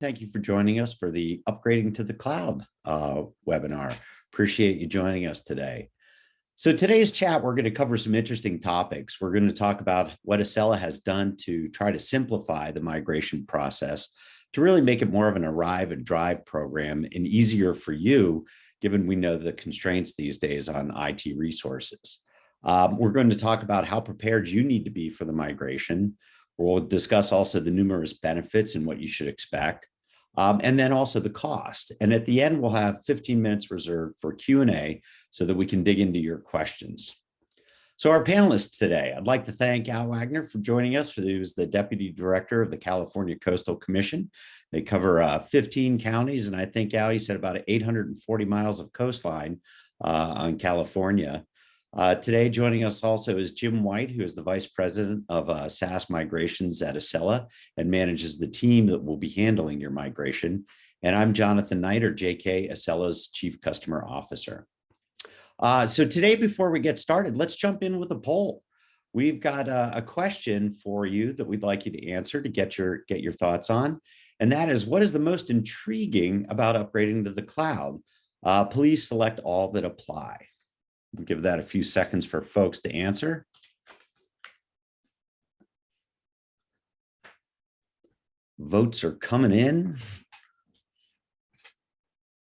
Thank you for joining us for the Upgrading to the Cloud webinar. Appreciate you joining us today. So today's chat, we're going to cover some interesting topics. We're going to talk about what Acela has done to try to simplify the migration process to really make it more of an arrive and drive program and easier for you, given we know the constraints these days on IT resources. We're going to talk about how prepared you need to be for the migration. We'll discuss also the numerous benefits and what you should expect, and then also the cost. And at the end, we'll have 15 minutes reserved for Q&A so that we can dig into your questions. So our panelists today, I'd like to thank Al Wagner for joining us, who's the Deputy Director of the California Coastal Commission. They cover 15 counties, and I think, Al, you said about 840 miles of coastline on California. Today, joining us also is Jim White, who is the Vice President of SaaS Migrations at Acela and manages the team that will be handling your migration. And I'm Jonathan Knight, or JK, Acela's Chief Customer Officer. So today, before we get started, let's jump in with a poll. We've got a question for you that we'd like you to answer to get your thoughts on. And that is, what is the most intriguing about upgrading to the cloud? Please select all that apply. We'll give that a few seconds for folks to answer. Votes are coming in.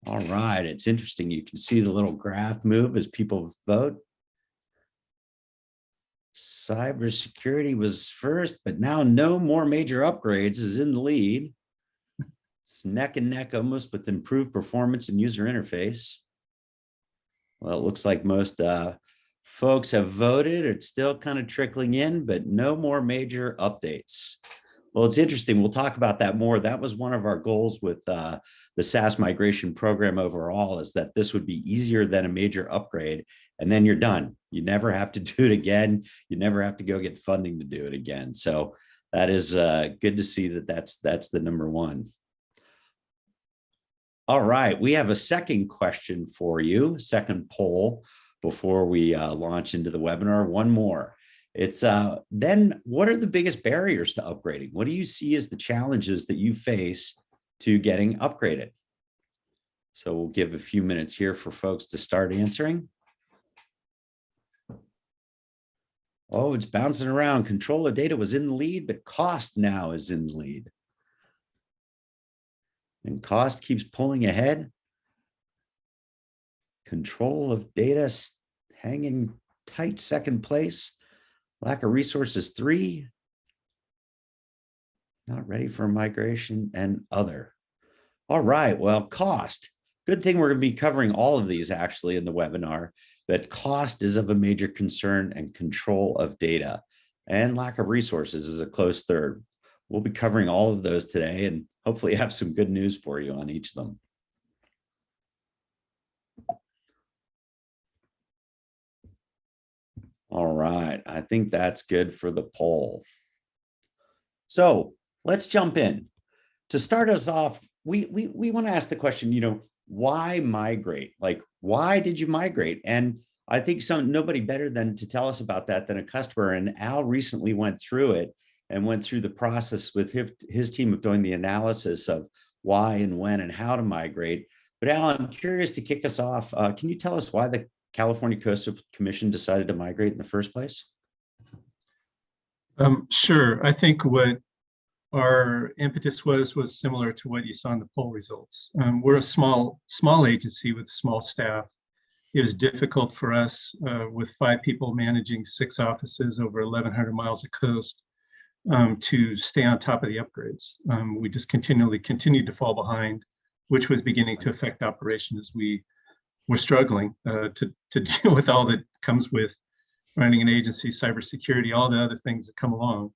All right, it's interesting. You can see the little graph move as people vote. Cybersecurity was first, but now no more major upgrades is in the lead. It's neck and neck almost with improved performance and user interface. Well, it looks like most folks have voted. It's still kind of trickling in, but no more major updates. Well, it's interesting. We'll talk about that more. That was one of our goals with the SaaS migration program overall, is that this would be easier than a major upgrade, and then you're done. You never have to do it again. You never have to go get funding to do it again. So that is good to see that that's the number one. All right, we have a second question for you, second poll before we launch into the webinar. One more. It's then what are the biggest barriers to upgrading? What do you see as the challenges that you face to getting upgraded? So we'll give a few minutes here for folks to start answering. Oh, it's bouncing around. Control of data was in the lead, but cost now is in the lead. And cost keeps pulling ahead. Control of data hanging tight, second place. Lack of resources, 3. Not ready for migration, and other. All right, well, cost. Good thing we're going to be covering all of these actually in the webinar, but cost is of a major concern, and control of data and lack of resources is a close third. We'll be covering all of those today and hopefully have some good news for you on each of them. All right, I think that's good for the poll. So let's jump in. To start us off, we want to ask the question, why migrate? Like, why did you migrate? And I think nobody better than to tell us about that than a customer. And Al recently went through it and went through the process with his team of doing the analysis of why and when and how to migrate. But Al, I'm curious to kick us off. Can you tell us why the California Coastal Commission decided to migrate in the first place? Sure. I think what our impetus was similar to what you saw in the poll results. We're a small agency with small staff. It was difficult for us with 5 people managing 6 offices over 1,100 miles of coast to stay on top of the upgrades. We just continued to fall behind, which was beginning to affect operations as we were struggling to deal with all that comes with running an agency, cybersecurity, all the other things that come along.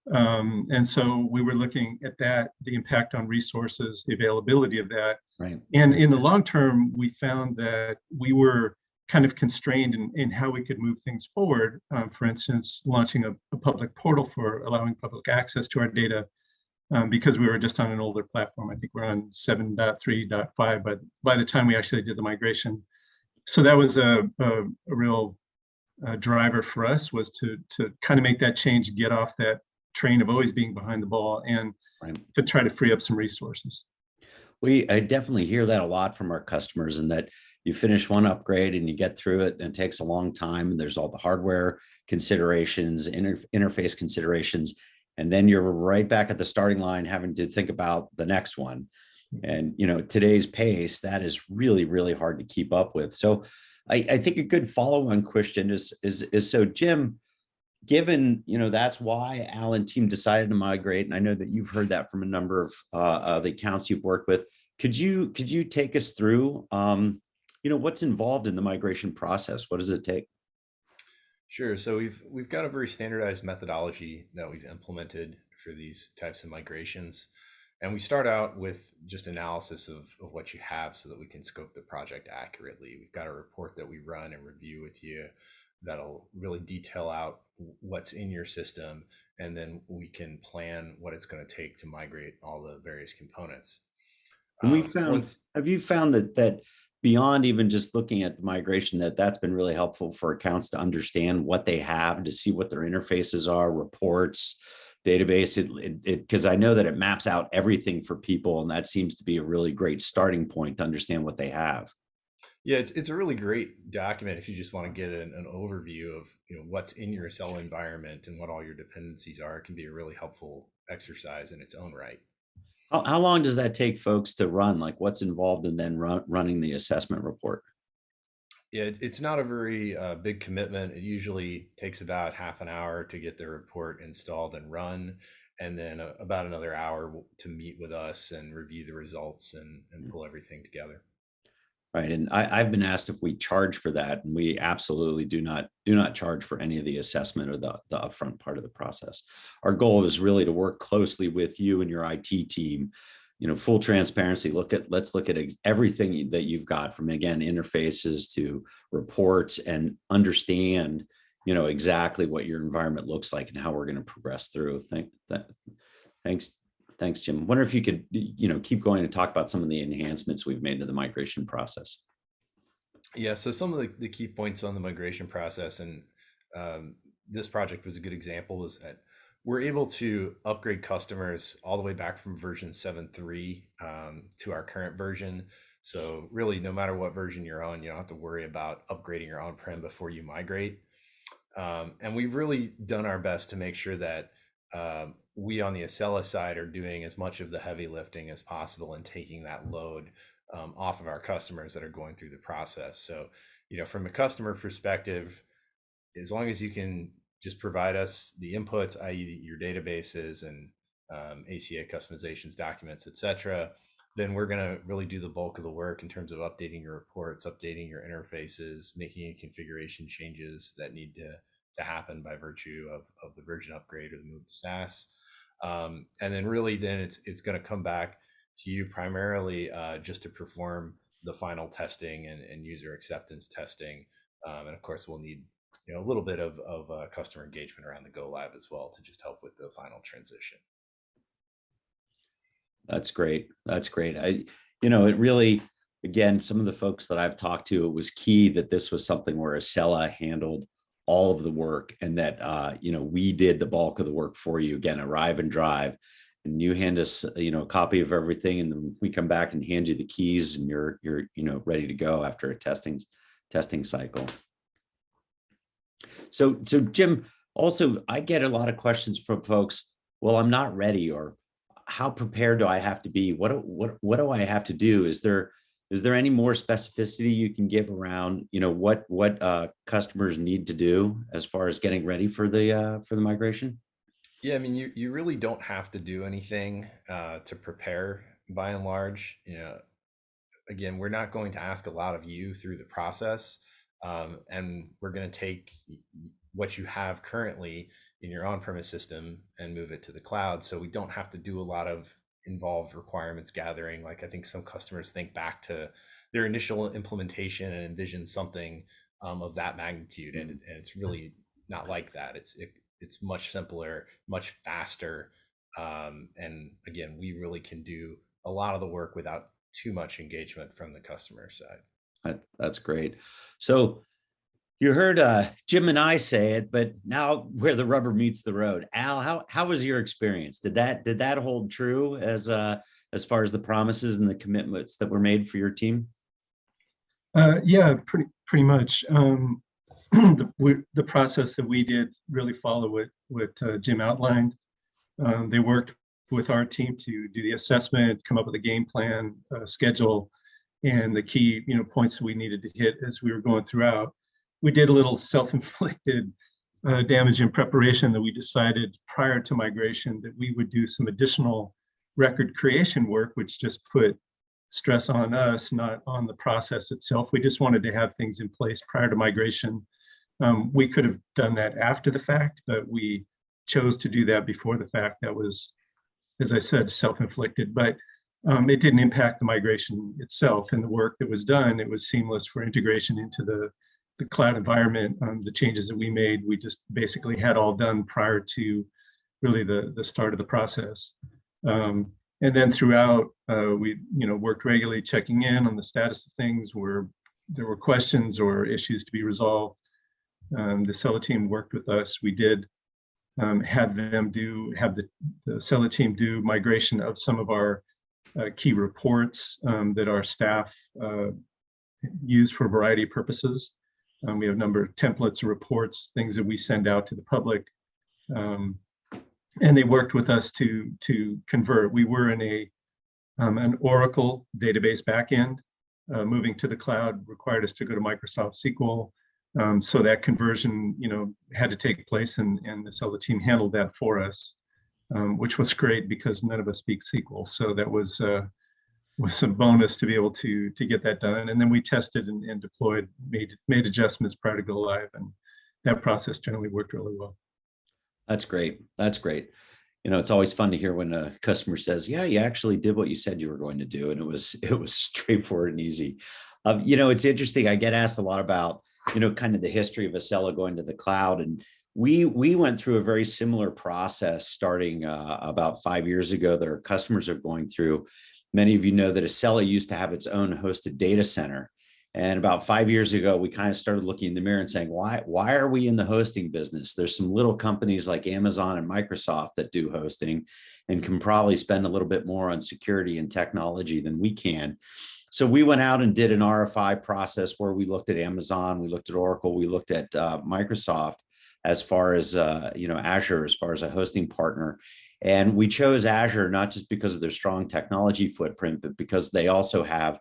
And so we were looking at that, the impact on resources, the availability of that. Right. And in the long term, we found that we were kind of constrained in how we could move things forward. For instance, launching a public portal for allowing public access to our data, because we were just on an older platform. I think we're on 7.3.5 by the time we actually did the migration. So that was a real driver for us, was to kind of make that change, get off that train of always being behind the ball, and Right. to try to free up some resources. I definitely hear that a lot from our customers, and that you finish one upgrade and you get through it and it takes a long time. And there's all the hardware considerations, interface considerations. And then you're right back at the starting line having to think about the next one. And today's pace, that is really, really hard to keep up with. So I think a good follow-on question is so Jim, given that's why Alan team decided to migrate, and I know that you've heard that from a number of the accounts you've worked with. Could you take us through what's involved in the migration process? What does it take? Sure. So we've got a very standardized methodology that we've implemented for these types of migrations. And we start out with just analysis of what you have so that we can scope the project accurately. We've got a report that we run and review with you that'll really detail out what's in your system, and then we can plan what it's going to take to migrate all the various components. And One have you found that beyond even just looking at the migration, that's been really helpful for accounts to understand what they have, to see what their interfaces are, reports, database, because I know that it maps out everything for people, and that seems to be a really great starting point to understand what they have. Yeah, it's a really great document if you just want to get an overview of what's in your cell environment and what all your dependencies are. It can be a really helpful exercise in its own right. How long does that take folks to run? Like, what's involved in then running the assessment report? Yeah, it's not a very big commitment. It usually takes about half an hour to get the report installed and run, and then about another hour to meet with us and review the results and pull everything together. Right. And I've been asked if we charge for that, and we absolutely do not charge for any of the assessment or the upfront part of the process. Our goal is really to work closely with you and your IT team. Full transparency. Let's look at everything that you've got, from, again, interfaces to reports, and understand exactly what your environment looks like and how we're going to progress through. Thanks. Thanks, Jim. I wonder if you could, keep going and talk about some of the enhancements we've made to the migration process. Yeah, so some of the key points on the migration process, and this project was a good example, is that we're able to upgrade customers all the way back from version 7.3 to our current version. So really, no matter what version you're on, you don't have to worry about upgrading your on-prem before you migrate. And we've really done our best to make sure that we on the Acela side are doing as much of the heavy lifting as possible and taking that load off of our customers that are going through the process. So, from a customer perspective, as long as you can just provide us the inputs, i.e. your databases and ACA customizations, documents, etc., then we're going to really do the bulk of the work in terms of updating your reports, updating your interfaces, making any configuration changes that need to happen by virtue of the version upgrade or the move to SaaS. And then really then it's going to come back to you primarily just to perform the final testing and user acceptance testing. And of course, we'll need a little bit of customer engagement around the go live as well to just help with the final transition. That's great. That's great. It really, again, some of the folks that I've talked to, it was key that this was something where Acela handled all of the work, and that, we did the bulk of the work for you. Again, arrive and drive, and you hand us, a copy of everything, and then we come back and hand you the keys, and you're ready to go after a testing cycle. So Jim, also, I get a lot of questions from folks. Well, I'm not ready, or how prepared do I have to be? What do I have to do? Is there any more specificity you can give around, what customers need to do as far as getting ready for the migration? Yeah, I mean, you really don't have to do anything to prepare by and large. Again, we're not going to ask a lot of you through the process, and we're going to take what you have currently in your on-premise system and move it to the cloud. So we don't have to do a lot of involved requirements gathering. Like, I think some customers think back to their initial implementation and envision something of that magnitude, and it's really not like that. It's much simpler, much faster, and again, we really can do a lot of the work without too much engagement from the customer side. That's great. So You heard Jim and I say it, but now where the rubber meets the road. Al, how was your experience? Did that hold true as far as the promises and the commitments that were made for your team? Yeah, pretty much. The process that we did really follow what Jim outlined. They worked with our team to do the assessment, come up with a game plan, schedule, and the key points that we needed to hit as we were going throughout. We did a little self-inflicted damage in preparation that we decided prior to migration that we would do some additional record creation work, which just put stress on us, not on the process itself. We just wanted to have things in place prior to migration. We could have done that after the fact, but we chose to do that before the fact. That was, as I said, self-inflicted, but it didn't impact the migration itself and the work that was done. It was seamless for integration into the cloud environment. The changes that we made, we just basically had all done prior to really the start of the process. And then throughout, we worked regularly checking in on the status of things where there were questions or issues to be resolved. The Acela team worked with us. We did have the Acela team do migration of some of our key reports that our staff use for a variety of purposes. We have a number of templates of reports, things that we send out to the public. And they worked with us to convert. We were in an Oracle database backend. Moving to the cloud required us to go to Microsoft SQL. So that conversion, had to take place, and the Acela team handled that for us, which was great because none of us speak SQL. So that was a bonus to be able to get that done. And then we tested and deployed, made adjustments prior to go live, and that process generally worked really well. That's great. That's great. It's always fun to hear when a customer says, "Yeah, you actually did what you said you were going to do," and it was straightforward and easy. It's interesting. I get asked a lot about kind of the history of Acela going to the cloud, and we went through a very similar process starting about 5 years ago that our customers are going through. Many of you know that Acela used to have its own hosted data center. And about 5 years ago, we kind of started looking in the mirror and saying, why are we in the hosting business? There's some little companies like Amazon and Microsoft that do hosting and can probably spend a little bit more on security and technology than we can. So we went out and did an RFI process where we looked at Amazon, we looked at Oracle, we looked at Microsoft as far as, Azure, as far as a hosting partner. And we chose Azure, not just because of their strong technology footprint, but because they also have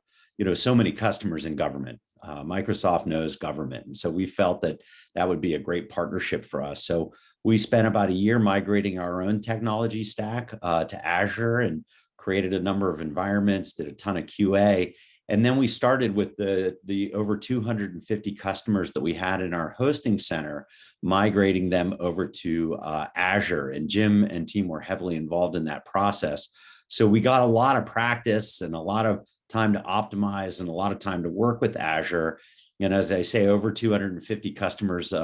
so many customers in government. Microsoft knows government. And so we felt that would be a great partnership for us. So we spent about a year migrating our own technology stack to Azure and created a number of environments, did a ton of QA. And then we started with the over 250 customers that we had in our hosting center, migrating them over to Azure. And Jim and team were heavily involved in that process. So we got a lot of practice and a lot of time to optimize and a lot of time to work with Azure. And as I say, over 250 customers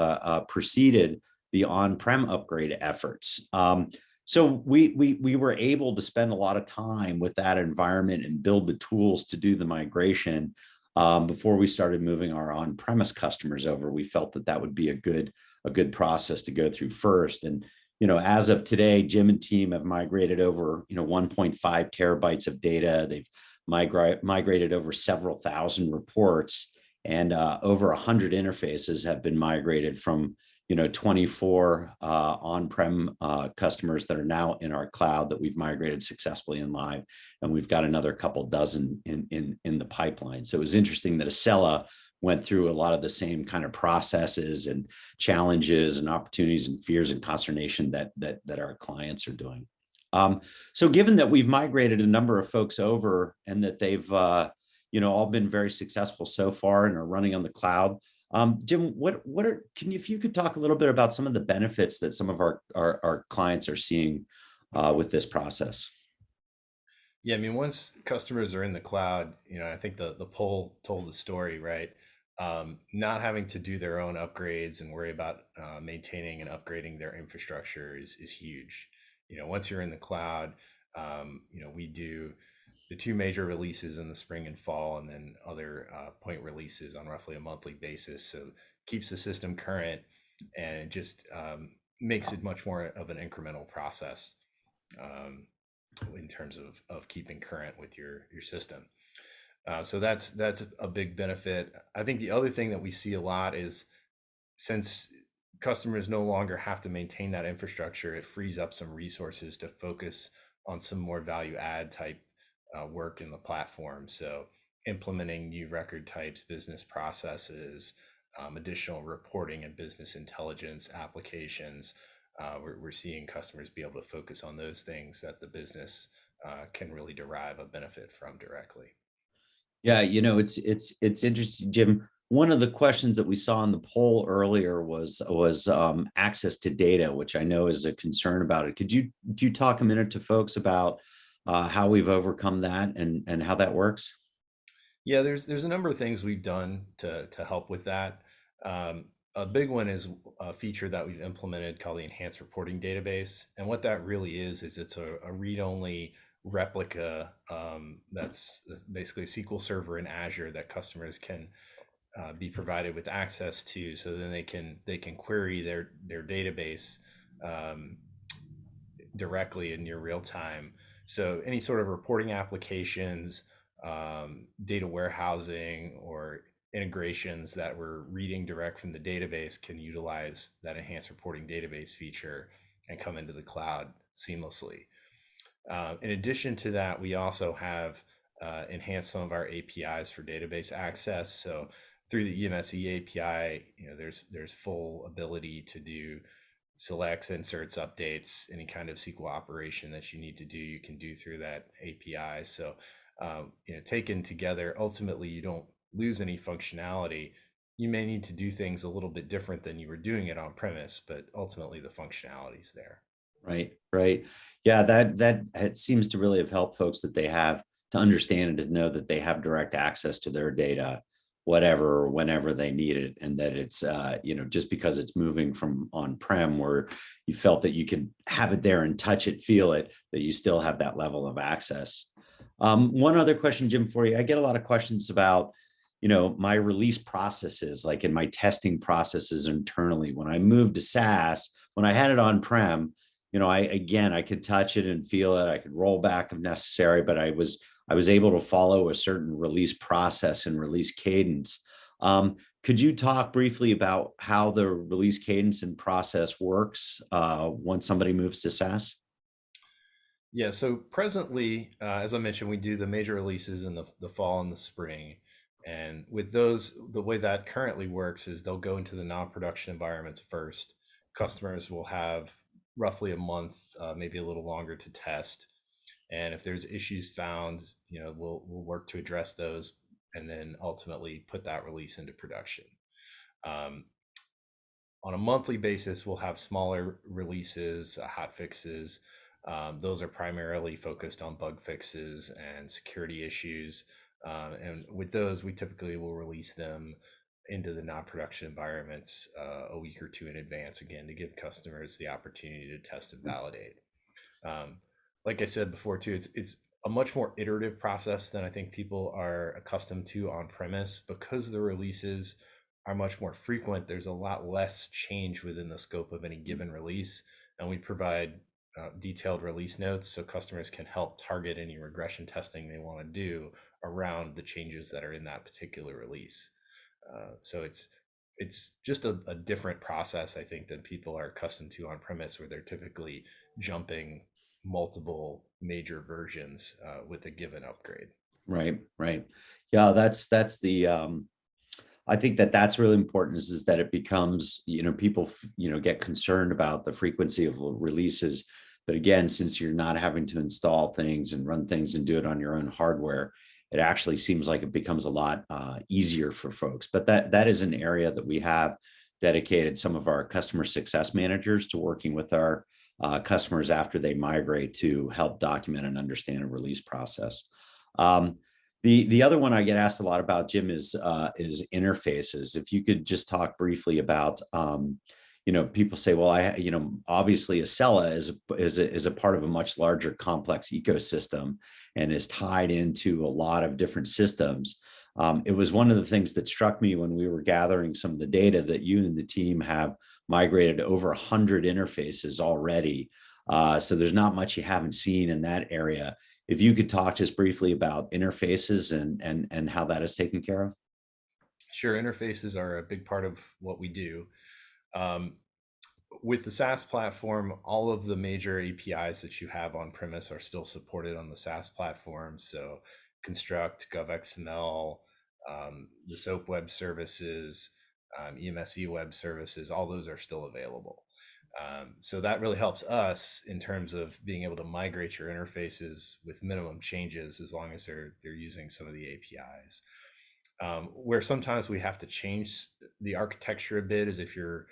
preceded the on-prem upgrade efforts. So we were able to spend a lot of time with that environment and build the tools to do the migration before we started moving our on-premise customers over. We felt that would be a good process to go through first. And as of today, Jim and team have migrated over 1.5 terabytes of data. They've migrated over several thousand reports, and over 100 interfaces have been migrated from 24 on-prem customers that are now in our cloud that we've migrated successfully in live, and we've got another couple dozen in the pipeline. So it was interesting that Acela went through a lot of the same kind of processes and challenges and opportunities and fears and consternation that our clients are doing. So given that we've migrated a number of folks over and that they've all been very successful so far and are running on the cloud, Jim, if you could talk a little bit about some of the benefits that some of our clients are seeing with this process? Yeah, I mean, once customers are in the cloud, I think the poll told the story, right? Not having to do their own upgrades and worry about maintaining and upgrading their infrastructure is huge. Once you're in the cloud, we do the 2 major releases in the spring and fall, and then other point releases on roughly a monthly basis. So keeps the system current, and it just makes it much more of an incremental process um, in terms of keeping current with your system. So that's a big benefit. I think the other thing that we see a lot is, since customers no longer have to maintain that infrastructure, it frees up some resources to focus on some more value add type work in the platform. So implementing new record types, business processes, additional reporting and business intelligence applications. We're seeing customers be able to focus on those things that the business can really derive a benefit from directly. Yeah, it's interesting, Jim. One of the questions that we saw in the poll earlier was access to data, which I know is a concern about it. Could you talk a minute to folks about how we've overcome that and how that works? Yeah, there's a number of things we've done to help with that. A big one is a feature that we've implemented called the Enhanced Reporting Database, and what that really is it's a read-only replica that's basically a SQL server in Azure that customers can be provided with access to, so then they can query their database um, directly in near real time. So any sort of reporting applications, data warehousing, or integrations that we're reading direct from the database can utilize that enhanced reporting database feature and come into the cloud seamlessly. In addition to that, we also have enhanced some of our APIs for database access. So through the EMSE API, there's full ability to do selects, inserts, updates, any kind of SQL operation that you need to do, you can do through that API. So, taken together, ultimately, you don't lose any functionality. You may need to do things a little bit different than you were doing it on premise, but ultimately the functionality is there. Right, right. Yeah, that it seems to really have helped folks that they have to understand and to know that they have direct access to their data, whatever or whenever they need it, and that it's just because it's moving from on-prem where you felt that you could have it there and touch it, feel it, that you still have that level of access. One other question, Jim, for you. I get a lot of questions about my release processes, like in my testing processes internally. When I moved to SaaS, when I had it on-prem, I could touch it and feel it. I could roll back if necessary, but I was able to follow a certain release process and release cadence. Could you talk briefly about how the release cadence and process works once somebody moves to SaaS? Yeah, so presently, as I mentioned, we do the major releases in the fall and the spring. And with those, the way that currently works is they'll go into the non-production environments first. Customers will have roughly a month, maybe a little longer, to test. And if there's issues found, we'll work to address those and then ultimately put that release into production. Um, on a monthly basis, we'll have smaller releases, hot fixes. Those are primarily focused on bug fixes and security issues. And with those, we typically will release them into the non-production environments a week or two in advance, again, to give customers the opportunity to test and validate. Like I said before too, it's a much more iterative process than I think people are accustomed to on premise. Because the releases are much more frequent, there's a lot less change within the scope of any given release, and we provide detailed release notes so customers can help target any regression testing they want to do around the changes that are in that particular release. So it's just a different process, I think, than people are accustomed to on premise, where they're typically jumping multiple major versions with a given upgrade. Right, right. Yeah, that's the I think that's really important is that it becomes, people, get concerned about the frequency of releases. But again, since you're not having to install things and run things and do it on your own hardware, it actually seems like it becomes a lot easier for folks. But that is an area that we have dedicated some of our customer success managers to working with our customers after they migrate to help document and understand a release process. The other one I get asked a lot about, Jim, is interfaces. If you could just talk briefly about, people say, well, obviously Acela is a part of a much larger complex ecosystem and is tied into a lot of different systems. It was one of the things that struck me when we were gathering some of the data that you and the team have migrated over 100 interfaces already. So there's not much you haven't seen in that area. If you could talk just briefly about interfaces and how that is taken care of. Sure, interfaces are a big part of what we do. With the SaaS platform, all of the major APIs that you have on premise are still supported on the SaaS platform. So Construct, GovXML, the SOAP web services, EMSE web services, all those are still available. So that really helps us in terms of being able to migrate your interfaces with minimum changes as long as they're using some of the APIs. Where sometimes we have to change the architecture a bit is if you're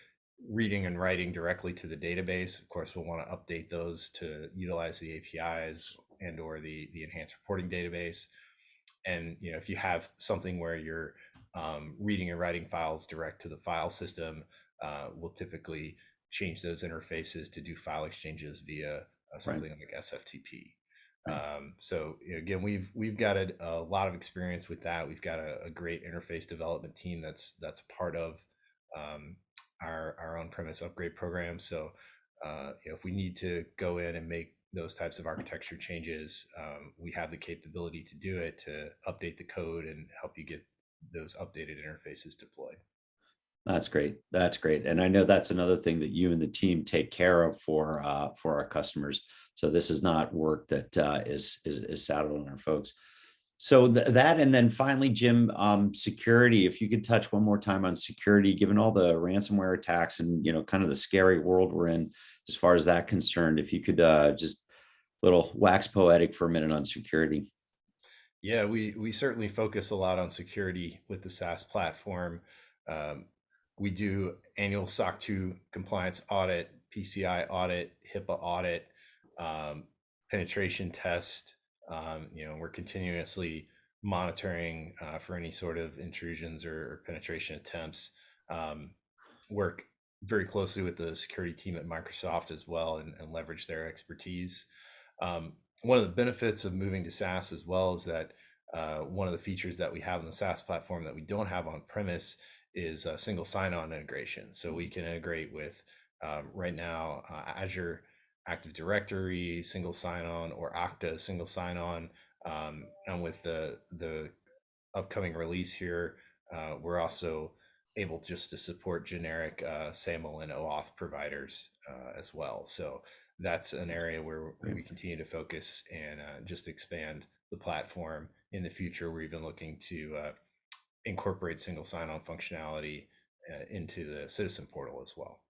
reading and writing directly to the database. Of course, we'll want to update those to utilize the APIs and or the enhanced reporting database. And if you have something where you're reading and writing files direct to the file system, we'll typically change those interfaces to do file exchanges via something like SFTP. So again, we've got a lot of experience with that. We've got a great interface development team that's part of our on-premise upgrade program. So if we need to go in and make those types of architecture changes, we have the capability to do it, to update the code and help you get those updated interfaces deployed. That's great. That's great. And I know that's another thing that you and the team take care of for our customers. So this is not work that is saddled on our folks. So that, and then finally, Jim, security, if you could touch one more time on security, given all the ransomware attacks and, kind of the scary world we're in, as far as that concerned, if you could just little wax poetic for a minute on security. Yeah, we certainly focus a lot on security with the SaaS platform. We do annual SOC 2 compliance audit, PCI audit, HIPAA audit, penetration test. We're continuously monitoring for any sort of intrusions or penetration attempts. Work very closely with the security team at Microsoft as well and leverage their expertise. One of the benefits of moving to SaaS as well is that one of the features that we have in the SaaS platform that we don't have on premise is a single sign-on integration. So we can integrate with right now Azure Active Directory single sign-on or Okta single sign-on, and with the upcoming release here, we're also able just to support generic SAML and OAuth providers as well. So that's an area where we continue to focus and just expand the platform. In the future, we're even looking to incorporate single sign-on functionality into the citizen portal as well.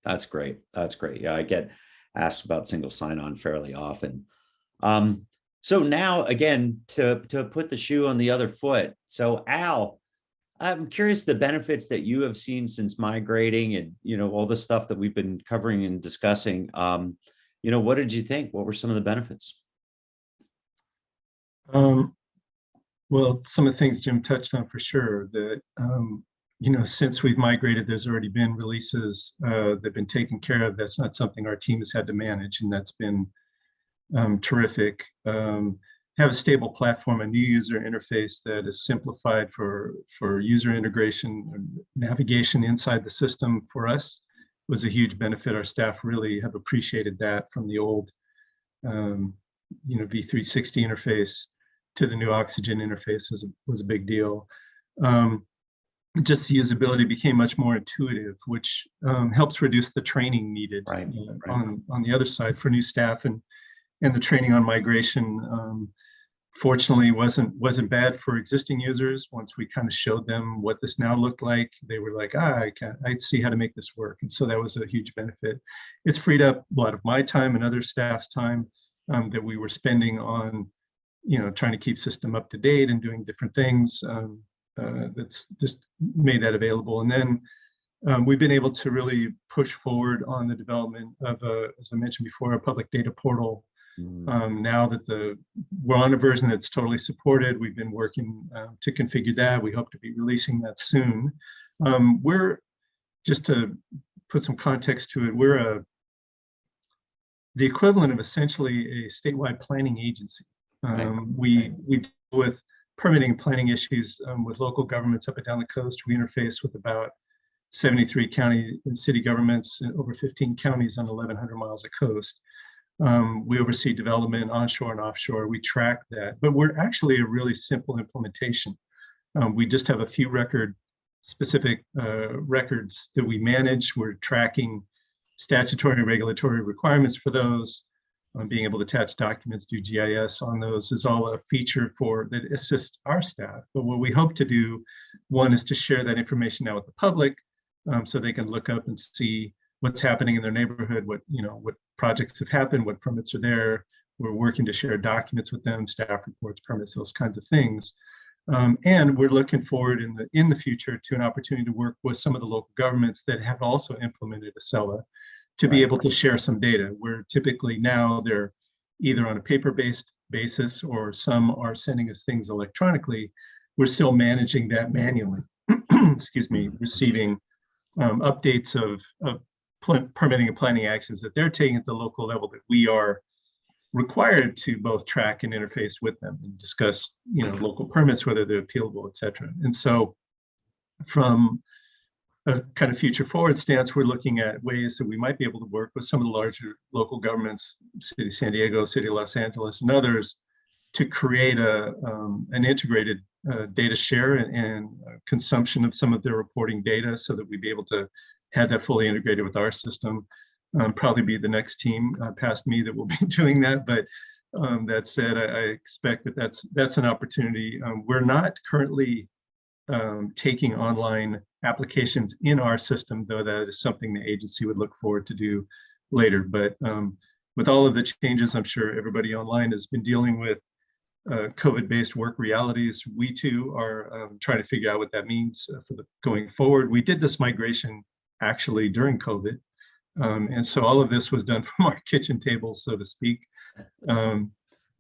That's great. That's great. Yeah, I get asked about single sign-on fairly often. So now, again, to put the shoe on the other foot. So Al, I'm curious the benefits that you have seen since migrating and, all the stuff that we've been covering and discussing. What did you think? What were some of the benefits? Well, some of the things Jim touched on for sure, that, since we've migrated, there's already been releases that have been taken care of. That's not something our team has had to manage, and that's been terrific. Have a stable platform, a new user interface that is simplified for user integration and navigation inside the system for us was a huge benefit. Our staff really have appreciated that from the old, V360 interface to the new Oxygen interface was a big deal. Just the usability became much more intuitive, which helps reduce the training needed on the other side for new staff, and the training on migration. Fortunately, wasn't bad for existing users. Once we kind of showed them what this now looked like, they were like, I see how to make this work. And so that was a huge benefit. It's freed up a lot of my time and other staff's time that we were spending on, trying to keep system up to date and doing different things. That's just made that available. And then we've been able to really push forward on the development of, as I mentioned before, a public data portal. Now that we're on a version that's totally supported, we've been working to configure that. We hope to be releasing that soon. We're, just to put some context to it, we're the equivalent of essentially a statewide planning agency. We deal with permitting and planning issues with local governments up and down the coast. We interface with about 73 county and city governments in over 15 counties on 1,100 miles of coast. We oversee development onshore and offshore. We track that, but we're actually a really simple implementation. We just have a few specific records that we manage. We're tracking statutory and regulatory requirements for those. Being able to attach documents, do GIS on those is all a feature that assists our staff. But what we hope to do, one, is to share that information now with the public, so they can look up and see what's happening in their neighborhood, what projects have happened, what permits are there. We're working to share documents with them, staff reports, permits, those kinds of things. And we're looking forward in the future to an opportunity to work with some of the local governments that have also implemented Acela to be able to share some data, where typically now they're either on a paper-based basis or some are sending us things electronically. We're still managing that manually, excuse me, receiving updates of permitting and planning actions that they're taking at the local level that we are required to both track and interface with them and discuss, local permits, whether they're appealable, et cetera. And so from a kind of future forward stance, we're looking at ways that we might be able to work with some of the larger local governments, City of San Diego, City of Los Angeles, and others, to create an integrated data share and consumption of some of their reporting data, so that we'd be able to have that fully integrated with our system. Probably be the next team past me that will be doing that. But that said, I expect that's an opportunity. We're not currently taking online applications in our system, though that is something the agency would look forward to do later. But with all of the changes, I'm sure everybody online has been dealing with COVID-based work realities. We too are trying to figure out what that means for going forward. We did this migration actually during COVID. And so all of this was done from our kitchen table, so to speak.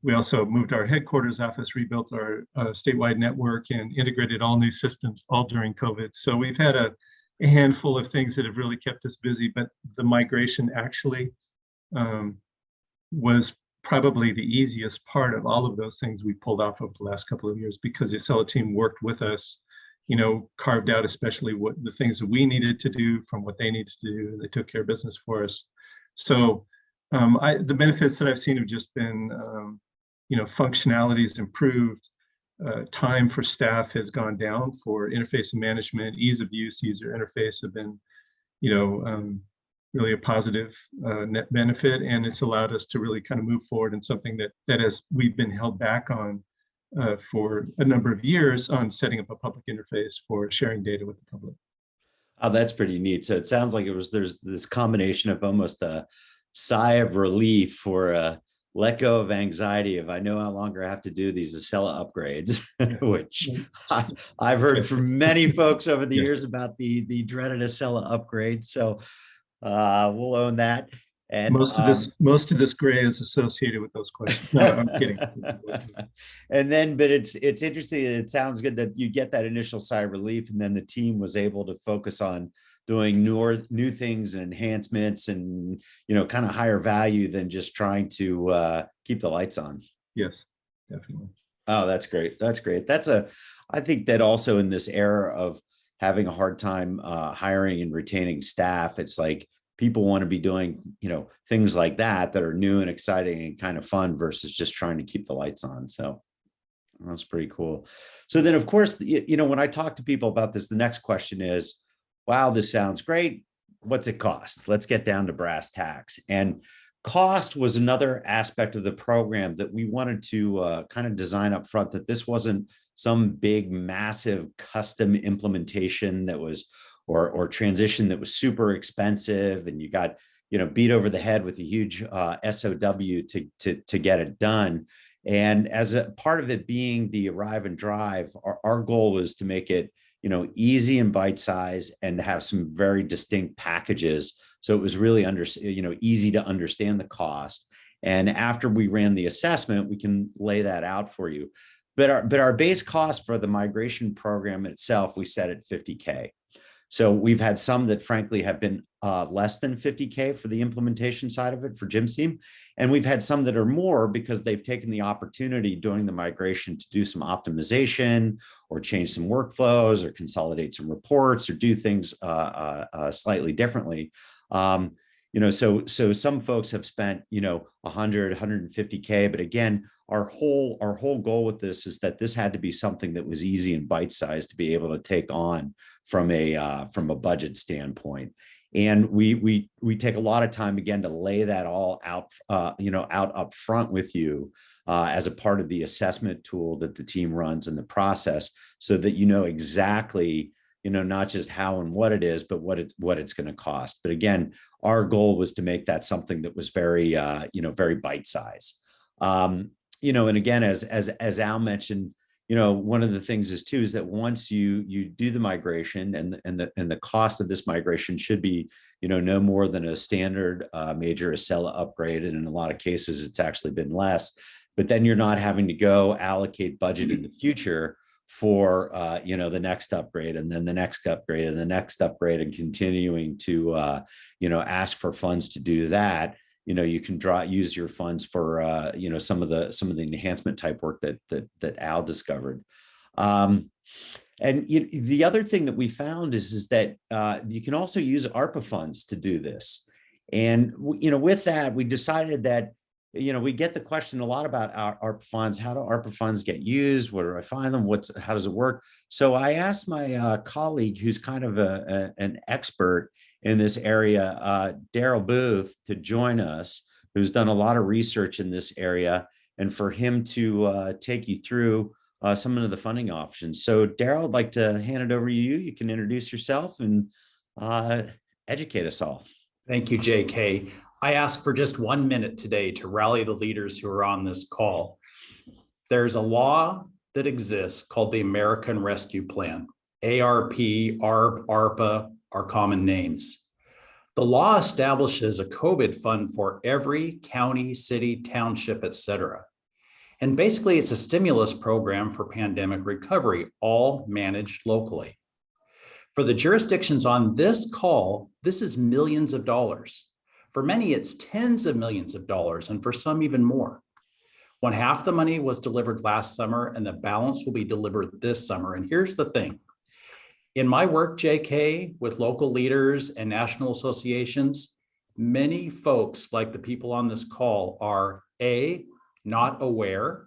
We also moved our headquarters office, rebuilt our statewide network, and integrated all new systems all during COVID. So we've had a handful of things that have really kept us busy, but the migration actually was probably the easiest part of all of those things we pulled off over the last couple of years, because the Acela team worked with us, carved out especially what the things that we needed to do from what they needed to do, and they took care of business for us. So the benefits that I've seen have just been, functionalities improved, time for staff has gone down for interface and management, ease of use, user interface have been, really a positive net benefit, and it's allowed us to really kind of move forward in something that has we've been held back on for a number of years, on setting up a public interface for sharing data with the public. Oh, that's pretty neat. So it sounds like there's this combination of almost a sigh of relief for let go of anxiety of, I no longer have to do these Acela upgrades, which I've heard from many folks over the years about the dreaded Acela upgrade. So we'll own that. And most of this gray is associated with those questions. No, I'm kidding. And then, but it's interesting. It sounds good that you get that initial sigh of relief, and then the team was able to focus on doing new things and enhancements, and kind of higher value than just trying to keep the lights on. Yes, definitely. Oh, that's great. That's great. I think that also in this era of having a hard time hiring and retaining staff, it's like people want to be doing, things like that are new and exciting and kind of fun, versus just trying to keep the lights on. So that's pretty cool. So then, of course, when I talk to people about this, the next question is, wow, this sounds great. What's it cost? Let's get down to brass tacks. And cost was another aspect of the program that we wanted to kind of design up front, that this wasn't some big, massive custom implementation that was, or transition that was super expensive, and you got, beat over the head with a huge SOW to get it done. And as a part of it being the arrive and drive, our goal was to make it, easy and bite size, and have some very distinct packages. So it was really easy to understand the cost. And after we ran the assessment, we can lay that out for you. But our base cost for the migration program itself, we set at $50K. So we've had some that frankly have been less than 50K for the implementation side of it for Jimseam. And we've had some that are more because they've taken the opportunity during the migration to do some optimization or change some workflows or consolidate some reports or do things slightly differently. So some folks have spent, 100, 150K, but again, our whole goal with this is that this had to be something that was easy and bite-sized to be able to take on from a budget standpoint. And we take a lot of time again to lay that all out, out up front with you as a part of the assessment tool that the team runs in the process, so that you know exactly, not just how and what it is, but what it's going to cost. But again, our goal was to make that something that was very, very bite-sized. And again, as Al mentioned, one of the things is that once you do the migration and the cost of this migration should be, no more than a standard major Acela upgrade. And in a lot of cases, it's actually been less, but then you're not having to go allocate budget in the future for, the next upgrade and then the next upgrade and the next upgrade and continuing to, ask for funds to do that. You can use your funds for some of the enhancement type work that Al discovered. And the other thing that we found is that you can also use ARPA funds to do this. And with that, we decided that we get the question a lot about our ARPA funds. How do ARPA funds get used? Where do I find them? How does it work? So I asked my colleague, who's kind of an expert in this area, Daryl Booth, to join us, who's done a lot of research in this area, and for him to take you through some of the funding options. So Daryl, I'd like to hand it over to you. You can introduce yourself and educate us all. Thank you, JK. I ask for just 1 minute today to rally the leaders who are on this call. There's a law that exists called the American Rescue Plan. ARP, ARP, ARPA are common names. The law establishes a COVID fund for every county, city, township, etc. And basically, it's a stimulus program for pandemic recovery, all managed locally. For the jurisdictions on this call, this is millions of dollars. For many, it's tens of millions of dollars, and for some, even more. When half the money was delivered last summer and the balance will be delivered this summer. And here's the thing. In my work, JK, with local leaders and national associations, many folks, like the people on this call, are A, not aware,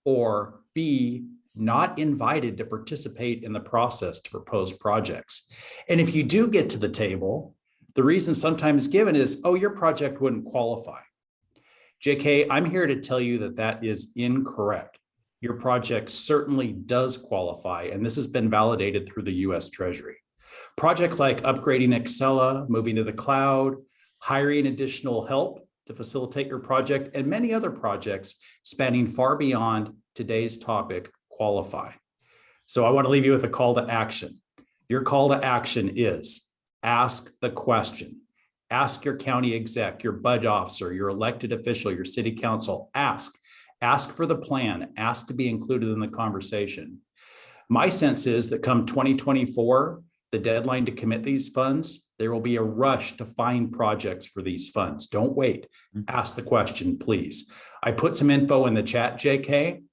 or B, not invited to participate in the process to propose projects. And if you do get to the table, the reason sometimes given is, oh, your project wouldn't qualify. JK, I'm here to tell you that that is incorrect. Your project certainly does qualify, and this has been validated through the US Treasury. Projects like upgrading Acela, moving to the cloud, hiring additional help to facilitate your project, and many other projects spanning far beyond today's topic qualify. So I want to leave you with a call to action. Your call to action is ask the question. Ask your county exec, your budget officer, your elected official, your city council. Ask for the plan. Ask to be included in the conversation. My sense is that come 2024, the deadline to commit these funds, there will be a rush to find projects for these funds. Don't wait. Ask the question, please. I put some info in the chat, JK.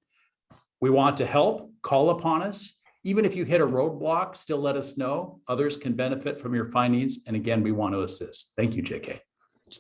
We want to help. Call upon us. Even if you hit a roadblock, still let us know. Others can benefit from your findings. And again, we want to assist. Thank you, JK.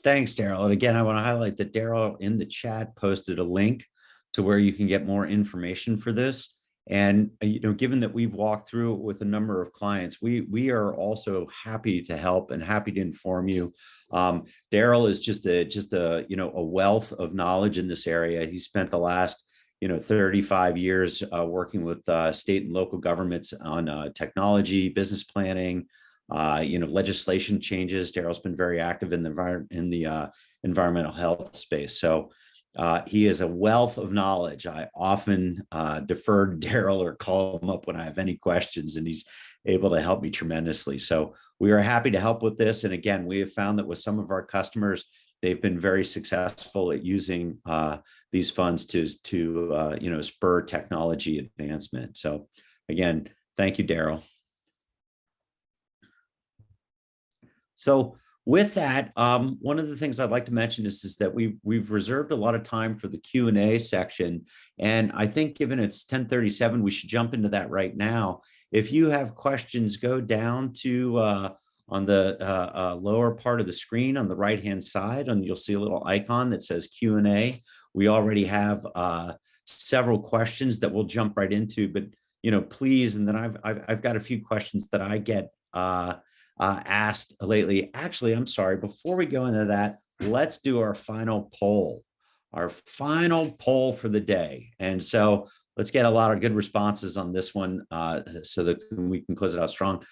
Thanks, Daryl. And again, I want to highlight that Daryl in the chat posted a link to where you can get more information for this. And, given that we've walked through it with a number of clients, we are also happy to help and happy to inform you. Daryl is just a wealth of knowledge in this area. He spent the last 35 years working with state and local governments on technology, business planning, legislation changes. Daryl's been very active in the environmental health space. So he is a wealth of knowledge. I often defer to Daryl or call him up when I have any questions, and he's able to help me tremendously. So we are happy to help with this. And again, we have found that with some of our customers, they've been very successful at using these funds to spur technology advancement. So again, thank you, Daryl. So with that, one of the things I'd like to mention is that we've reserved a lot of time for the Q&A section. And I think given it's 10:37, we should jump into that right now. If you have questions, go down to on the lower part of the screen on the right-hand side, and you'll see a little icon that says Q&A. We already have several questions that we'll jump right into, but please, and then I've got a few questions that I get asked lately. Actually, I'm sorry, before we go into that, let's do our final poll for the day. And so let's get a lot of good responses on this one so that we can close it out strong.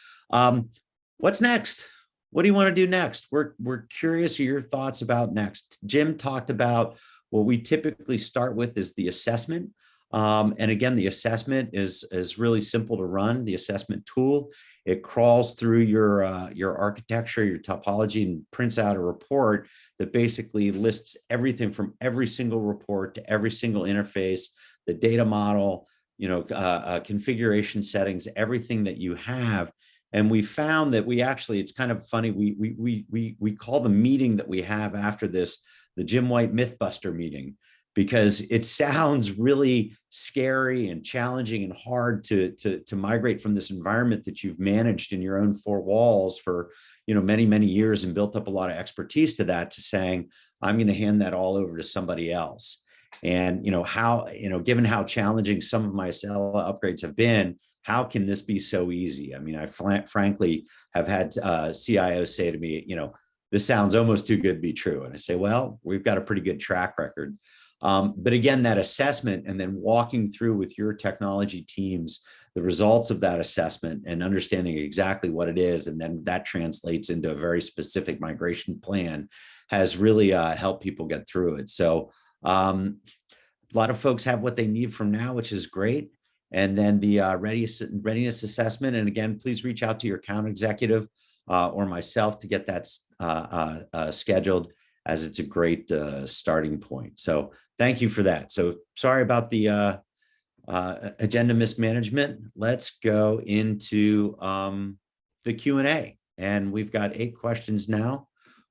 What's next? What do you want to do next? We're curious of your thoughts about next. Jim talked about what we typically start with is the assessment. And again, the assessment is really simple to run. The assessment tool, it crawls through your architecture, your topology, and prints out a report that basically lists everything from every single report to every single interface, the data model, configuration settings, everything that you have. And we found that it's kind of funny. We call the meeting that we have after this the Jim White Mythbuster meeting, because it sounds really scary and challenging and hard to migrate from this environment that you've managed in your own four walls for many years and built up a lot of expertise to that, to saying, I'm going to hand that all over to somebody else. And given how challenging some of my Acela upgrades have been, how can this be so easy? I mean, I frankly have had CIOs say to me, this sounds almost too good to be true. And I say, well, we've got a pretty good track record. But again, that assessment and then walking through with your technology teams, the results of that assessment and understanding exactly what it is, and then that translates into a very specific migration plan, has really helped people get through it. So a lot of folks have what they need from now, which is great. And then the readiness assessment. And again, please reach out to your account executive or myself to get that scheduled, as it's a great starting point. So thank you for that. So sorry about the agenda mismanagement. Let's go into the Q&A. And we've got 8 questions now,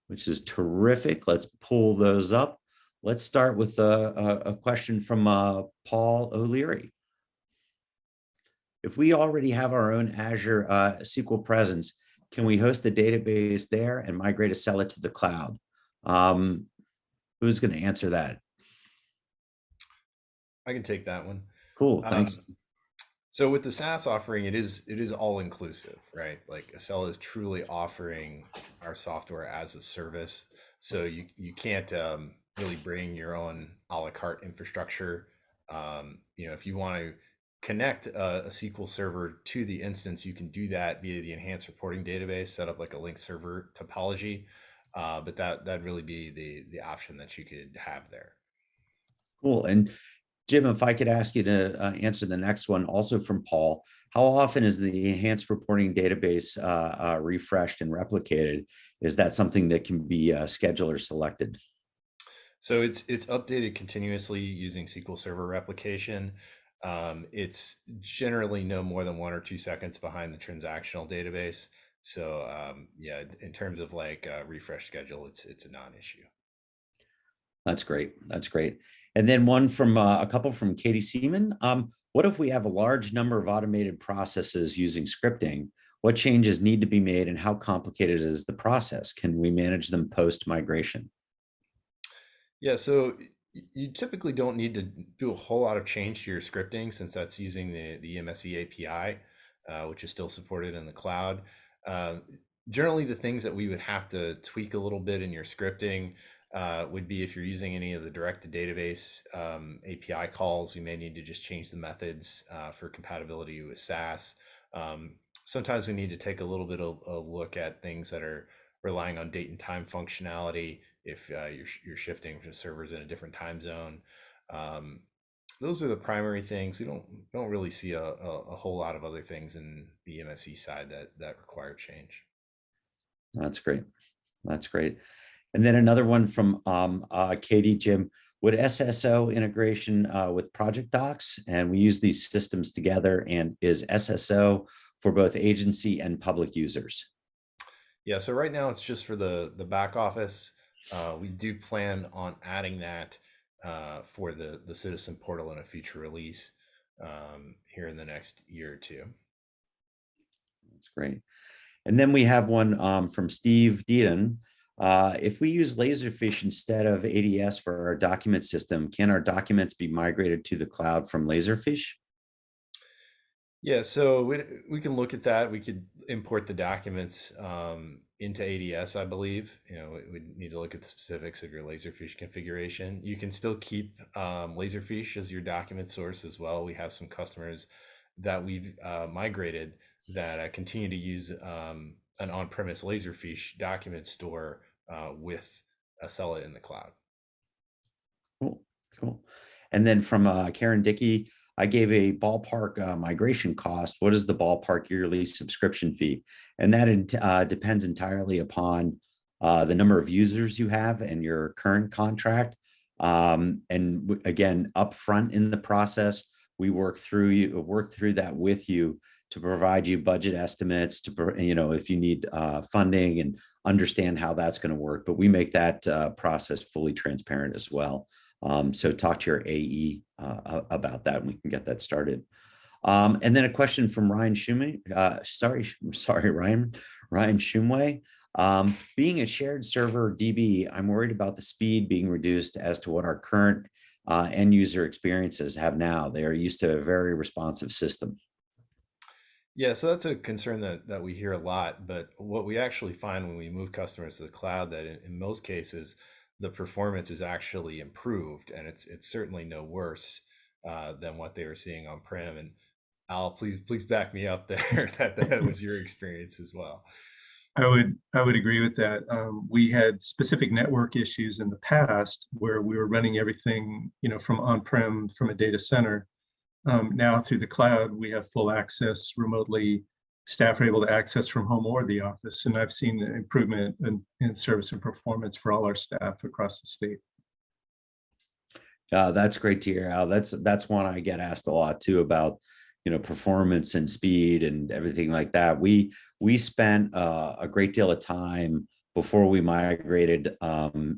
which is terrific. Let's pull those up. Let's start with a question from Paul O'Leary. If we already have our own Azure SQL presence, can we host the database there and migrate Acela to the cloud? Who's going to answer that? I can take that one. Cool, thanks. So with the SaaS offering, it is all inclusive, right? Like Acela is truly offering our software as a service. So you can't really bring your own a la carte infrastructure. If you want to connect a SQL server to the instance, you can do that via the enhanced reporting database, set up like a link server topology. But that'd really be the option that you could have there. Cool. And Jim, if I could ask you to answer the next one, also from Paul, how often is the enhanced reporting database refreshed and replicated? Is that something that can be scheduled or selected? So it's updated continuously using SQL Server replication. It's generally no more than 1 or 2 seconds behind the transactional database. So yeah, in terms of like refresh schedule, it's a non-issue. That's great. That's great. And then one from a couple from Katie Seaman. What if we have a large number of automated processes using scripting? What changes need to be made and how complicated is the process? Can we manage them post-migration? Yeah, so you typically don't need to do a whole lot of change to your scripting, since that's using the MSE API, which is still supported in the cloud. Generally, the things that we would have to tweak a little bit in your scripting would be if you're using any of the direct to database API calls, we may need to just change the methods for compatibility with SaaS. Sometimes we need to take a little bit of a look at things that are relying on date and time functionality if you're shifting to servers in a different time zone. Those are the primary things. We don't really see a whole lot of other things in the MSE side that require change. That's great. That's great. And then another one from Katie, Jim, would SSO integration with Project Docs, and we use these systems together, and is SSO for both agency and public users? Yeah, so right now it's just for the back office. We do plan on adding that for the citizen portal in a future release here in the next year or two. That's great. And then we have one from Steve Deaton. If we use Laserfish instead of ADS for our document system, can our documents be migrated to the cloud from Laserfish? Yeah, so we can look at that. We could import the documents into ADS, I believe. We need to look at the specifics of your Laserfish configuration. You can still keep Laserfish as your document source as well. We have some customers that we've migrated that continue to use an on-premise Laserfish document store with Acela in the cloud. Cool, cool. And then from Karen Dickey, I gave a ballpark migration cost. What is the ballpark yearly subscription fee? And that depends entirely upon the number of users you have and your current contract. And again, upfront in the process, we work through that with you to provide you budget estimates, to if you need funding, and understand how that's going to work. But we make that process fully transparent as well. So talk to your AE about that, and we can get that started. And then a question from Ryan Shumway. Ryan Shumway. Being a shared server DB, I'm worried about the speed being reduced as to what our current end user experiences have now. They are used to a very responsive system. Yeah, so that's a concern that we hear a lot. But what we actually find when we move customers to the cloud, that in most cases, the performance is actually improved, and it's certainly no worse than what they were seeing on prem. And Al, please back me up there that was your experience as well. I would agree with that. We had specific network issues in the past where we were running everything, from on-prem, from a data center. Now through the cloud, we have full access remotely. Staff are able to access from home or the office, and I've seen an improvement in service and performance for all our staff across the state. That's great to hear, Al. That's one I get asked a lot too about, performance and speed and everything like that. We spent a great deal of time before we migrated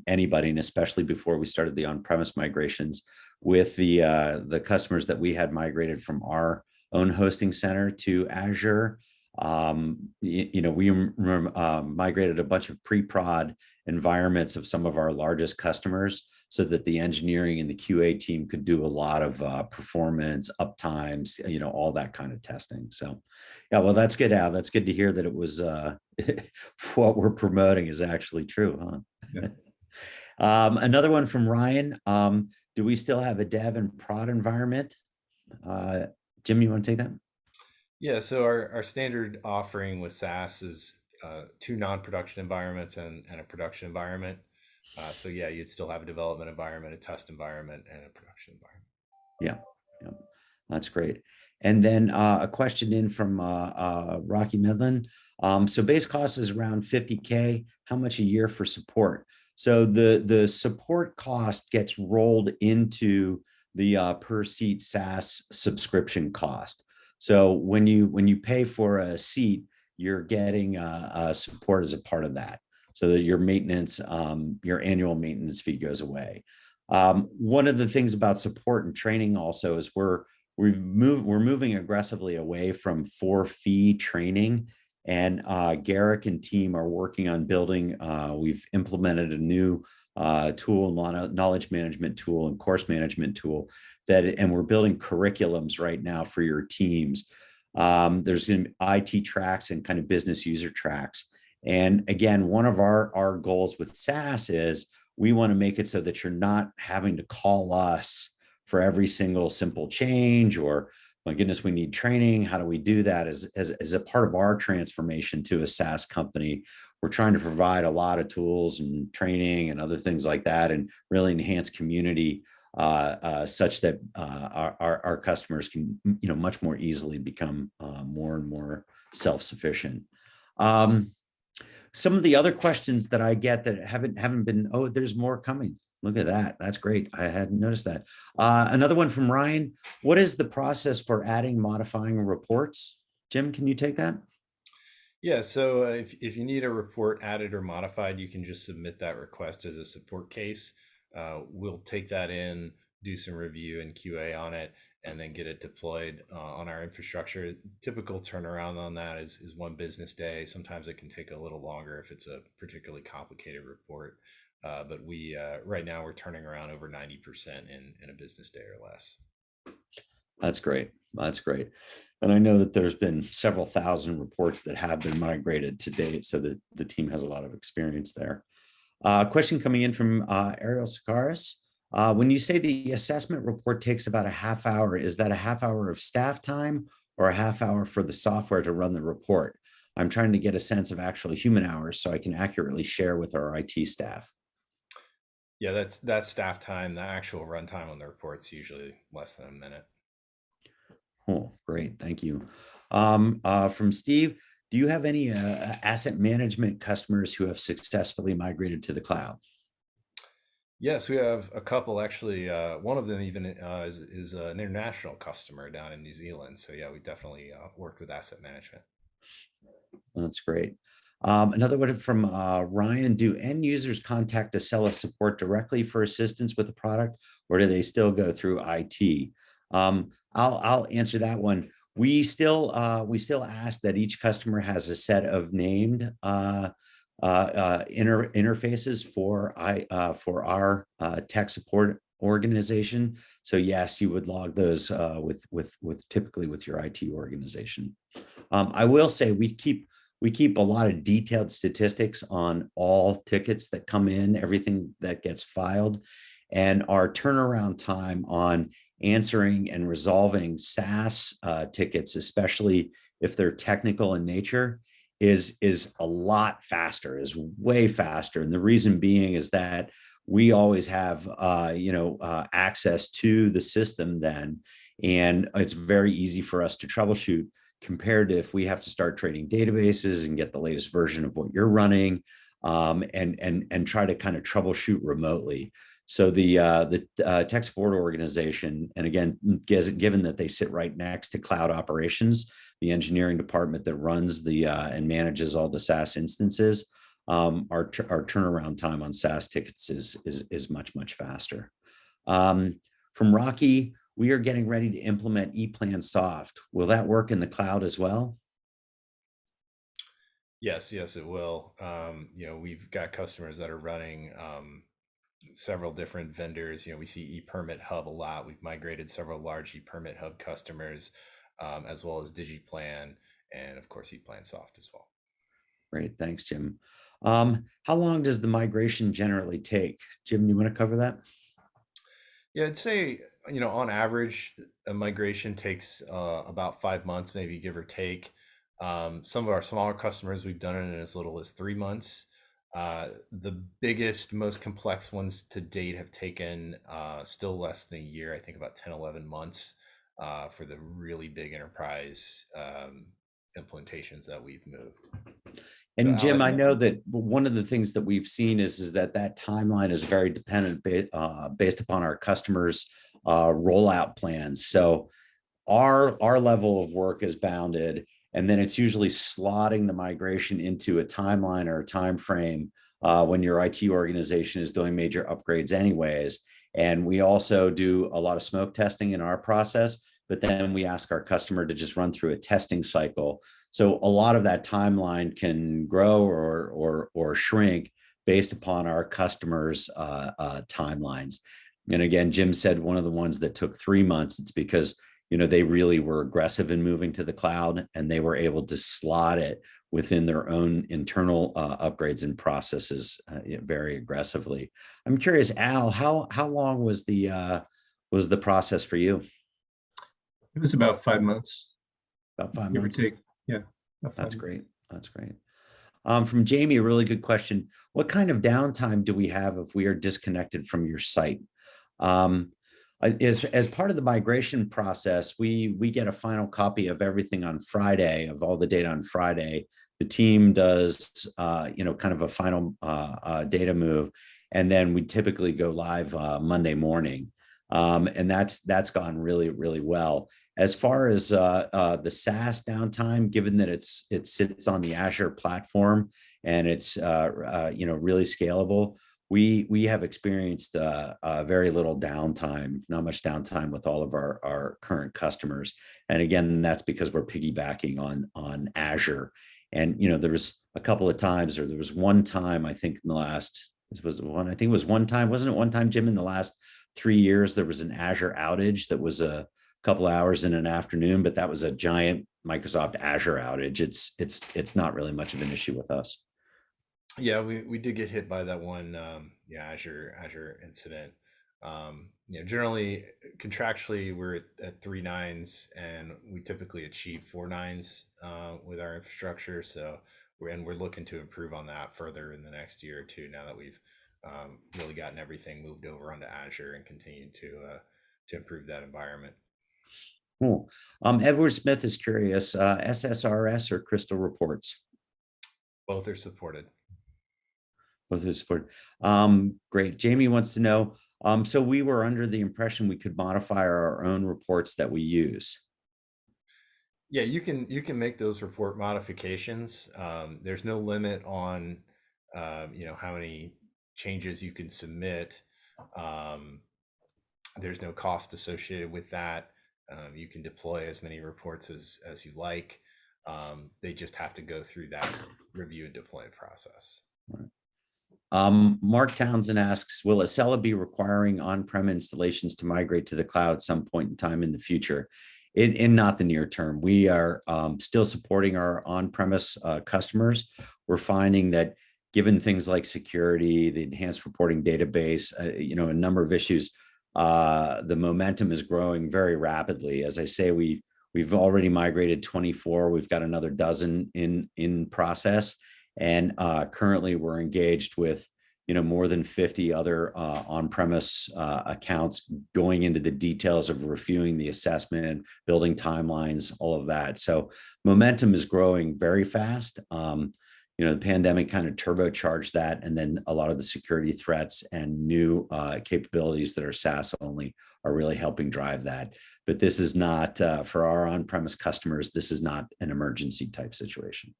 anybody, and especially before we started the on-premise migrations, with the customers that we had migrated from our own hosting center to Azure. We migrated a bunch of pre-prod environments of some of our largest customers so that the engineering and the QA team could do a lot of performance, uptimes, all that kind of testing. So, yeah, well, that's good, Al. That's good to hear that it was what we're promoting is actually true, huh? Yeah. Another one from Ryan. Do we still have a dev and prod environment? Jim, you want to take that? Yeah, so our standard offering with SaaS is 2 non-production environments and a production environment. So yeah, you'd still have a development environment, a test environment, and a production environment. Yeah, that's great. And then a question in from Rocky Midland. So base cost is around $50K. How much a year for support? So the support cost gets rolled into the per seat SaaS subscription cost. So when you pay for a seat, you're getting support as a part of that, so that your maintenance, your annual maintenance fee goes away. One of the things about support and training also is we're moving aggressively away from for-fee training, and Garrick and team are working on building. We've implemented a new tool, knowledge management tool and course management tool and we're building curriculums right now for your teams. There's going to be IT tracks and kind of business user tracks. And again, one of our goals with SaaS is we want to make it so that you're not having to call us for every single simple change, or my goodness, we need training. How do we do that? As a part of our transformation to a SaaS company, we're trying to provide a lot of tools and training and other things like that, and really enhance community such that our customers can, much more easily become more and more self-sufficient. Some of the other questions that I get that haven't been, oh, there's more coming. Look at that. That's great. I hadn't noticed that. Another one from Ryan. What is the process for adding, modifying reports? Jim, can you take that? Yeah, so if you need a report added or modified, you can just submit that request as a support case. We'll take that in, do some review and QA on it, and then get it deployed on our infrastructure. Typical turnaround on that is 1 business day. Sometimes it can take a little longer if it's a particularly complicated report. But we right now we're turning around over 90% in a business day or less. That's great. That's great. And I know that there's been several thousand reports that have been migrated to date, so that the team has a lot of experience there. Question coming in from Ariel Sakaris. When you say the assessment report takes about a half hour, is that a half hour of staff time or a half hour for the software to run the report? I'm trying to get a sense of actual human hours so I can accurately share with our IT staff. Yeah, that's staff time. The actual runtime on the report's usually less than a minute. Oh, great. Thank you. From Steve, do you have any asset management customers who have successfully migrated to the cloud? Yes, we have a couple actually. One of them even is an international customer down in New Zealand. So yeah, we definitely worked with asset management. That's great. Another one from Ryan. Do end users contact Acela support directly for assistance with the product, or do they still go through IT? I'll answer that one. We still ask that each customer has a set of named interfaces for our tech support organization. So yes, you would log those with typically with your IT organization. I will say we keep a lot of detailed statistics on all tickets that come in, everything that gets filed, and our turnaround time on answering and resolving SaaS tickets, especially if they're technical in nature, is a lot faster, is way faster. And the reason being is that we always have access to the system then, and it's very easy for us to troubleshoot compared to if we have to start trading databases and get the latest version of what you're running, and try to kind of troubleshoot remotely. So the tech support organization, and again, given that they sit right next to cloud operations, the engineering department that runs the and manages all the SaaS instances, our turnaround time on SaaS tickets is much faster. From Rocky, we are getting ready to implement ePlan Soft. Will that work in the cloud as well? Yes, it will. We've got customers that are running several different vendors. We see ePermit Hub a lot. We've migrated several large ePermit Hub customers, as well as DigiPlan, and of course ePlan Soft as well. Great, thanks, Jim. How long does the migration generally take? Jim, you want to cover that? Yeah, I'd say, on average, a migration takes about 5 months, maybe give or take. Some of our smaller customers, we've done it in as little as 3 months. The biggest, most complex ones to date have taken still less than a year, I think about 10, 11 months for the really big enterprise implementations that we've moved. And Jim, I know that one of the things that we've seen is that timeline is very dependent based upon our customers' rollout plans. So our level of work is bounded, and then it's usually slotting the migration into a timeline or a time frame when your IT organization is doing major upgrades anyways. And we also do a lot of smoke testing in our process, but then we ask our customer to just run through a testing cycle. So a lot of that timeline can grow or shrink based upon our customers' timelines. And again, Jim said one of the ones that took 3 months, it's because they really were aggressive in moving to the cloud, and they were able to slot it within their own internal upgrades and processes very aggressively. I'm curious, Al, how long was the process for you? It was about 5 months. About 5 Give or months. take. Yeah. That's great. That's great. From Jamie, a really good question. What kind of downtime do we have if we are disconnected from your site? As part of the migration process, we get a final copy of everything on Friday, of all the data on Friday. The team does, kind of a final data move, and then we typically go live Monday morning. And that's gone really, really well. As far as the SaaS downtime, given that it sits on the Azure platform and it's really scalable, we have experienced very little downtime, not much downtime with all of our current customers. And again, that's because we're piggybacking on Azure. And there was a couple of times, or there was one time, I think in the last, this was one, I think it was one time, wasn't it one time, Jim, in the last 3 years, there was an Azure outage that was a couple of hours in an afternoon, but that was a giant Microsoft Azure outage. It's not really much of an issue with us. Yeah, we did get hit by that one Azure incident. Generally contractually we're at 3 nines, and we typically achieve 4 nines with our infrastructure. So we're looking to improve on that further in the next year or two, now that we've really gotten everything moved over onto Azure and continued to improve that environment. Cool. Edward Smith is curious, SSRS or Crystal reports? Both are supported. Both are supported. Great. Jamie wants to know, so we were under the impression we could modify our own reports that we use. Yeah, you can make those report modifications. There's no limit on how many changes you can submit. There's no cost associated with that. You can deploy as many reports as you like. They just have to go through that review and deploy process. Right. Mark Townsend asks, will Acela be requiring on-prem installations to migrate to the cloud at some point in time in the future? In not the near term. We are still supporting our on-premise customers. We're finding that given things like security, the enhanced reporting database, a number of issues, the momentum is growing very rapidly. As I say, we've already migrated 24. We've got another dozen in process. And currently we're engaged with more than 50 other on-premise accounts, going into the details of reviewing the assessment, building timelines, all of that. So momentum is growing very fast. The pandemic kind of turbocharged that, and then a lot of the security threats and new capabilities that are SaaS only are really helping drive that. But this is not for our on-premise customers. This is not an emergency type situation.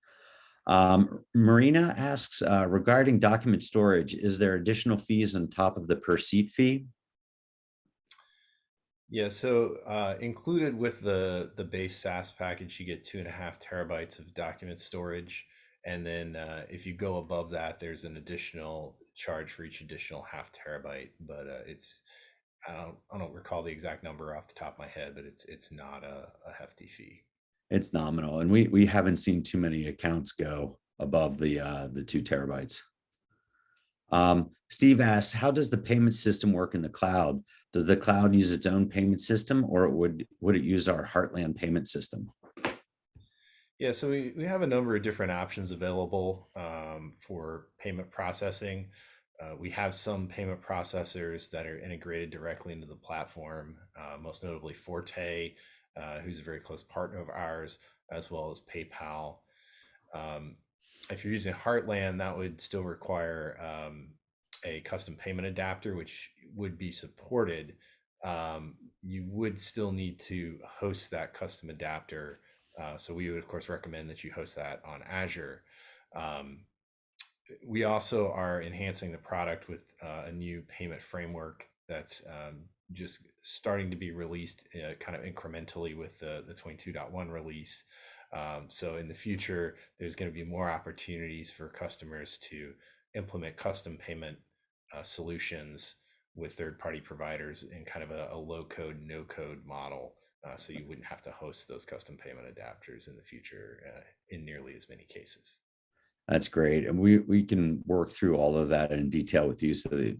Marina asks, regarding document storage, is there additional fees on top of the per seat fee? Yeah, so included with the base SaaS package, you get 2.5 terabytes of document storage. And then if you go above that, there's an additional charge for each additional 0.5 terabyte. But I don't recall the exact number off the top of my head, but it's not a hefty fee. It's nominal, and we haven't seen too many accounts go above the 2 terabytes. Steve asks, how does the payment system work in the cloud? Does the cloud use its own payment system, or would it use our Heartland payment system? Yeah, so we have a number of different options available for payment processing. We have some payment processors that are integrated directly into the platform, most notably Forte, who's a very close partner of ours, as well as PayPal. If you're using Heartland, that would still require a custom payment adapter, which would be supported. You would still need to host that custom adapter. So we would, of course, recommend that you host that on Azure. We also are enhancing the product with a new payment framework that's just starting to be released kind of incrementally with the 22.1 release. So in the future, there's going to be more opportunities for customers to implement custom payment solutions with third-party providers in kind of a low-code, no-code model. So you wouldn't have to host those custom payment adapters in the future in nearly as many cases. That's great. And we can work through all of that in detail with you so that,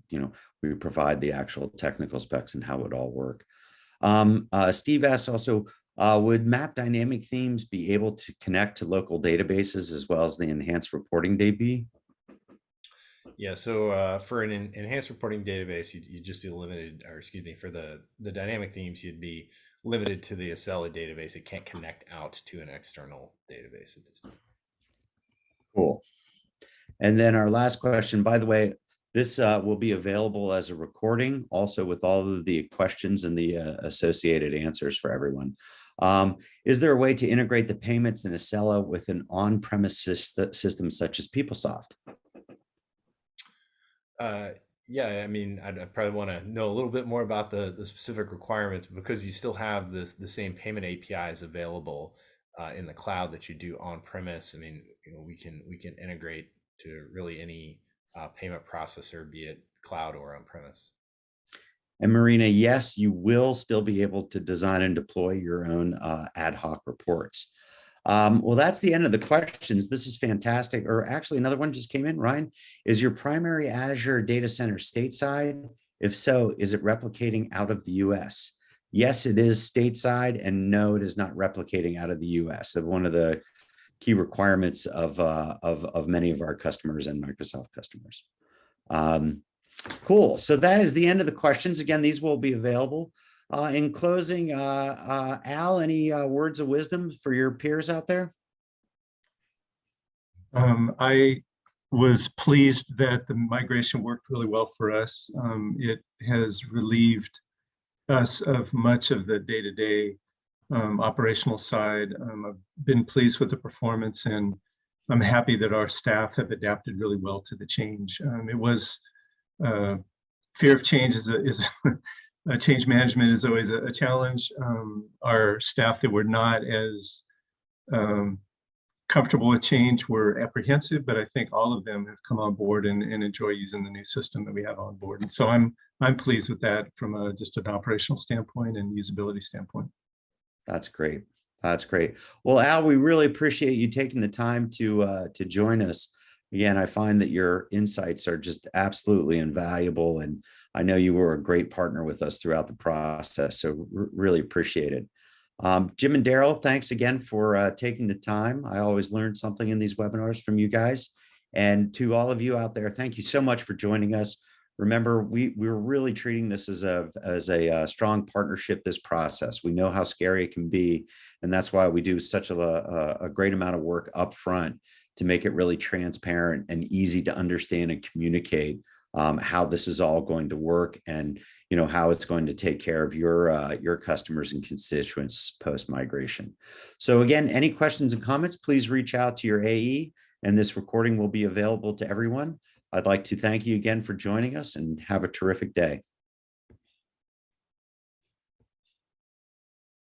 we provide the actual technical specs and how it would all work. Steve asks also, would map dynamic themes be able to connect to local databases as well as the enhanced reporting DB? Yeah, so for an enhanced reporting database, you'd just be limited, or excuse me, for the dynamic themes, you'd be limited to the Acela database. It can't connect out to an external database at this time. Cool. And then our last question, by the way, this will be available as a recording, also with all of the questions and the associated answers for everyone. Is there a way to integrate the payments in Acela with an on-premise system such as PeopleSoft? Yeah, I mean, I'd probably want to know a little bit more about the specific requirements, because you still have the same payment APIs available in the cloud that you do on premise. I mean, we can integrate to really any payment processor, be it cloud or on premise. And Marina, yes, you will still be able to design and deploy your own ad hoc reports. Well, that's the end of the questions. This is fantastic. Or actually, another one just came in. Ryan, is your primary Azure data center stateside? If so, is it replicating out of the US? Yes, it is stateside, and no, it is not replicating out of the US. One of the key requirements of many of our customers and Microsoft customers. Cool. So that is the end of the questions. Again, these will be available. In closing, Al, any words of wisdom for your peers out there? I was pleased that the migration worked really well for us. It has relieved us of much of the day-to-day operational side. I've been pleased with the performance, and I'm happy that our staff have adapted really well to the change. It was fear of change is change management is always a challenge. Our staff that were not as comfortable with change were apprehensive, but I think all of them have come on board and enjoy using the new system that we have on board. And so I'm pleased with that from just an operational standpoint and usability standpoint. That's great. That's great. Well, Al, we really appreciate you taking the time to join us. Again, I find that your insights are just absolutely invaluable, and I know you were a great partner with us throughout the process, so really appreciate it. Jim and Daryl, thanks again for taking the time. I always learn something in these webinars from you guys. And to all of you out there, thank you so much for joining us. Remember, we're really treating this as a strong partnership, this process. We know how scary it can be, and that's why we do such a great amount of work up front to make it really transparent and easy to understand and communicate how this is all going to work, and how it's going to take care of your customers and constituents post migration. So again, any questions and comments, please reach out to your AE, and this recording will be available to everyone. I'd like to thank you again for joining us, and have a terrific day.